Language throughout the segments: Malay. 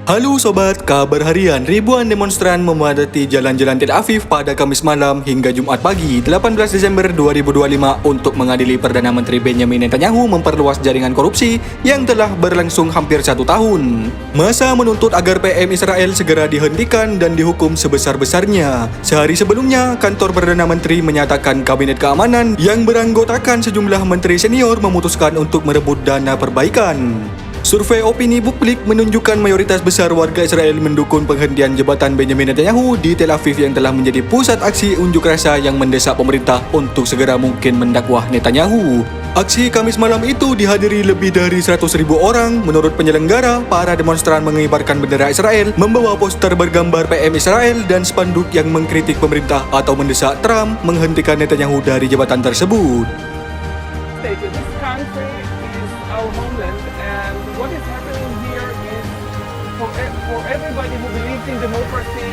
Halo sobat, kabar harian. Ribuan demonstran memadati jalan-jalan Tel Aviv pada Kamis malam hingga Jumat pagi 18 Desember 2025 untuk mengadili Perdana Menteri Benjamin Netanyahu memperluas jaringan korupsi yang telah berlangsung hampir 1 tahun. Masa menuntut agar PM Israel segera dihentikan dan dihukum sebesar-besarnya. Sehari sebelumnya, kantor Perdana Menteri menyatakan Kabinet Keamanan yang beranggotakan sejumlah menteri senior memutuskan untuk merebut dana perbaikan. Survei opini publik menunjukkan mayoritas besar warga Israel mendukung penghentian jabatan Benjamin Netanyahu di Tel Aviv yang telah menjadi pusat aksi unjuk rasa yang mendesak pemerintah untuk segera mungkin mendakwah Netanyahu. Aksi Kamis malam itu dihadiri lebih dari 100.000 orang. Menurut penyelenggara, para demonstran mengibarkan bendera Israel, membawa poster bergambar PM Israel dan spanduk yang mengkritik pemerintah atau mendesak Trump menghentikan Netanyahu dari jabatan tersebut. Our homeland, and what is happening here is for everybody who believes in democracy.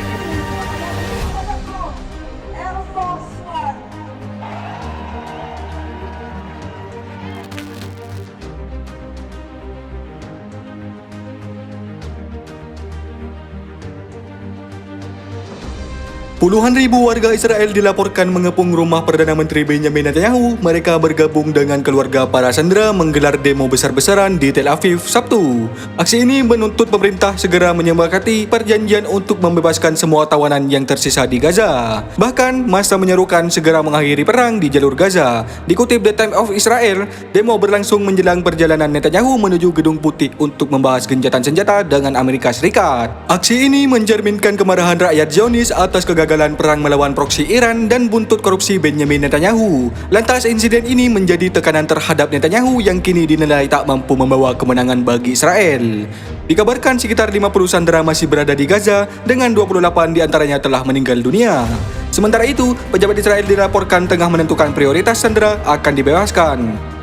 Puluhan ribu warga Israel dilaporkan mengepung rumah Perdana Menteri Benjamin Netanyahu. Mereka bergabung dengan keluarga para sandera menggelar demo besar-besaran di Tel Aviv Sabtu. Aksi ini menuntut pemerintah segera menyepakati perjanjian untuk membebaskan semua tawanan yang tersisa di Gaza. Bahkan, massa menyerukan segera mengakhiri perang di jalur Gaza. Dikutip The Times of Israel, demo berlangsung menjelang perjalanan Netanyahu menuju Gedung Putih untuk membahas gencatan senjata dengan Amerika Serikat. Aksi ini mencerminkan kemarahan rakyat Zionis atas kegagalan perang melawan proksi Iran dan buntut korupsi Benjamin Netanyahu. Lantas insiden ini menjadi tekanan terhadap Netanyahu yang kini dinilai tak mampu membawa kemenangan bagi Israel. Dikabarkan sekitar 50 sandera masih berada di Gaza dengan 28 diantaranya telah meninggal dunia. Sementara itu, pejabat Israel dilaporkan tengah menentukan prioritas sandera akan dibebaskan.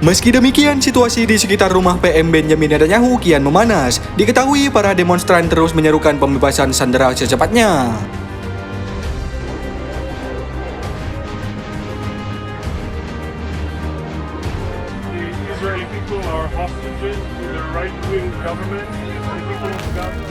Meski demikian, situasi di sekitar rumah PM Benjamin Netanyahu kian memanas. Diketahui para demonstran terus menyerukan pembebasan sandera secepatnya. Israeli people are hostages to the right-wing government, the people of Gaza.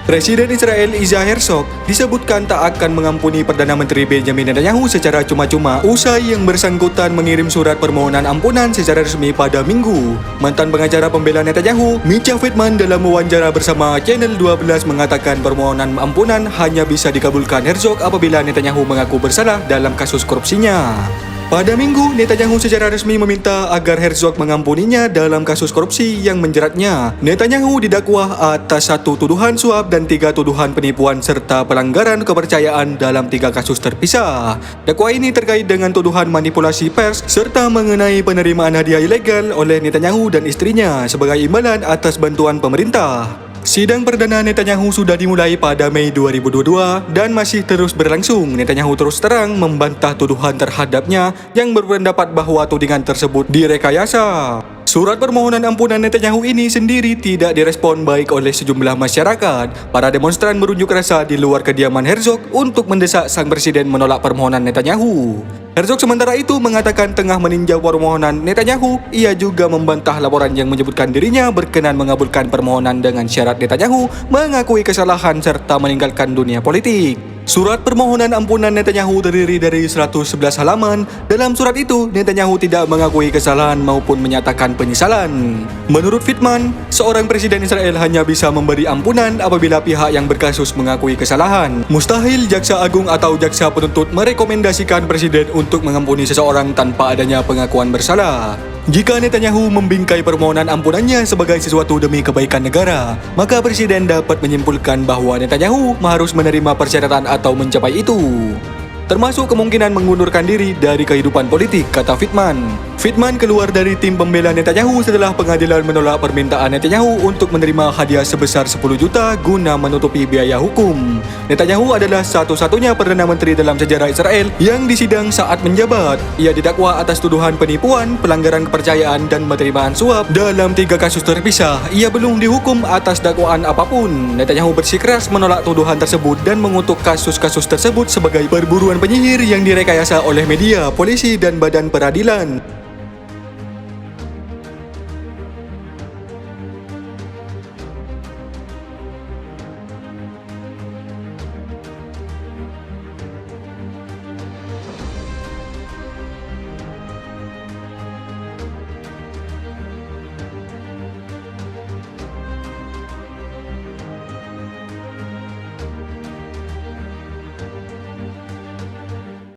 Presiden Israel Isaac Herzog disebutkan tak akan mengampuni Perdana Menteri Benjamin Netanyahu secara cuma-cuma usai yang bersangkutan mengirim surat permohonan ampunan secara resmi pada Minggu. Mantan pengacara pembela Netanyahu, Micha Friedman, dalam wawancara bersama Channel 12 mengatakan permohonan ampunan hanya bisa dikabulkan Herzog apabila Netanyahu mengaku bersalah dalam kasus korupsinya. Pada Minggu, Netanyahu secara resmi meminta agar Herzog mengampuninya dalam kasus korupsi yang menjeratnya. Netanyahu didakwa atas 1 tuduhan suap dan 3 tuduhan penipuan serta pelanggaran kepercayaan dalam 3 kasus terpisah. Dakwa ini terkait dengan tuduhan manipulasi pers serta mengenai penerimaan hadiah ilegal oleh Netanyahu dan istrinya sebagai imbalan atas bantuan pemerintah. Sidang perdana Netanyahu sudah dimulai pada Mei 2022 dan masih terus berlangsung. Netanyahu terus terang membantah tuduhan terhadapnya yang berpendapat bahwa tudingan tersebut direkayasa. Surat permohonan ampunan Netanyahu ini sendiri tidak direspon baik oleh sejumlah masyarakat. Para demonstran berunjuk rasa di luar kediaman Herzog untuk mendesak sang presiden menolak permohonan Netanyahu. Herzog sementara itu mengatakan tengah meninjau permohonan Netanyahu. Ia juga membantah laporan yang menyebutkan dirinya berkenan mengabulkan permohonan dengan syarat Netanyahu mengakui kesalahan serta meninggalkan dunia politik. Surat permohonan ampunan Netanyahu terdiri dari 111 halaman. Dalam surat itu, Netanyahu tidak mengakui kesalahan maupun menyatakan penyesalan. Menurut Friedman, seorang presiden Israel hanya bisa memberi ampunan apabila pihak yang berkasus mengakui kesalahan. Mustahil jaksa agung atau jaksa penuntut merekomendasikan presiden untuk mengampuni seseorang tanpa adanya pengakuan bersalah. Jika Netanyahu membingkai permohonan ampunannya sebagai sesuatu demi kebaikan negara, maka presiden dapat menyimpulkan bahwa Netanyahu harus menerima persyaratan atau mencapai itu, termasuk kemungkinan mengundurkan diri dari kehidupan politik, kata Friedman. Friedman keluar dari tim pembela Netanyahu setelah pengadilan menolak permintaan Netanyahu untuk menerima hadiah sebesar 10 juta guna menutupi biaya hukum. Netanyahu adalah satu-satunya Perdana Menteri dalam sejarah Israel yang disidang saat menjabat. Ia didakwa atas tuduhan penipuan, pelanggaran kepercayaan dan penerimaan suap dalam 3 kasus terpisah. Ia belum dihukum atas dakwaan apapun. Netanyahu bersikeras menolak tuduhan tersebut dan mengutuk kasus-kasus tersebut sebagai perburuan pembunuhan penyihir yang direkayasa oleh media, polisi, dan badan peradilan.